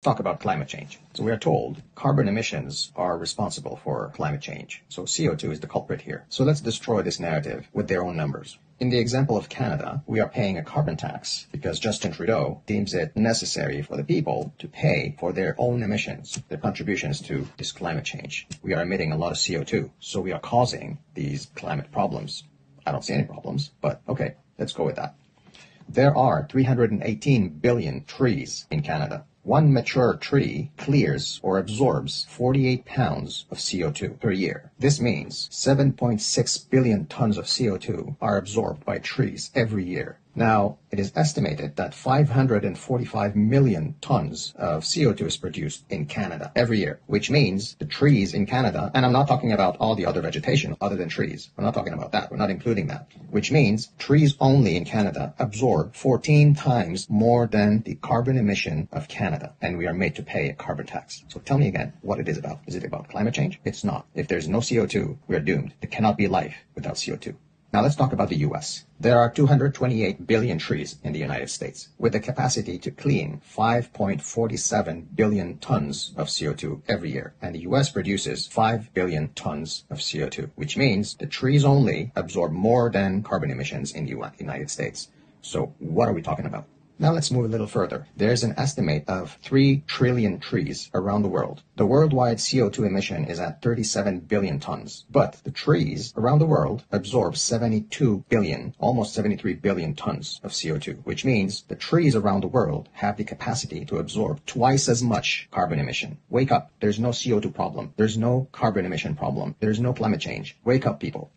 Talk about climate change. So we are told carbon emissions are responsible for climate change. So CO2 is the culprit here. So let's destroy this narrative with their own numbers. In the example of Canada, we are paying a carbon tax because Justin Trudeau deems it necessary for the people to pay for their own emissions, their contributions to this climate change. We are emitting a lot of CO2, so we are causing these climate problems. I don't see any problems, but okay, let's go with that. There are 318 billion trees in Canada. One mature tree clears or absorbs 48 pounds of CO2 per year. This means 7.6 billion tons of CO2 are absorbed by trees every year. Now, it is estimated that 545 million tons of CO2 is produced in Canada every year, which means the trees in Canada, and I'm not talking about all the other vegetation other than trees. I'm not talking about that. We're not including that, which means trees only in Canada absorb 14 times more than the carbon emission of Canada, and we are made to pay a carbon tax. So tell me again what it is about. Is it about climate change? It's not. If there's no CO2, we are doomed. There cannot be life without CO2. Now let's talk about the US. There are 228 billion trees in the United States with the capacity to clean 5.47 billion tons of CO2 every year. And the US produces 5 billion tons of CO2, which means the trees only absorb more than carbon emissions in the United States. So what are we talking about? Now let's move a little further. There's an estimate of 3 trillion trees around the world. The worldwide CO2 emission is at 37 billion tons, but the trees around the world absorb 72 billion, almost 73 billion tons of CO2, which means the trees around the world have the capacity to absorb twice as much carbon emission. Wake up. There's no CO2 problem. There's no carbon emission problem. There's no climate change. Wake up, people.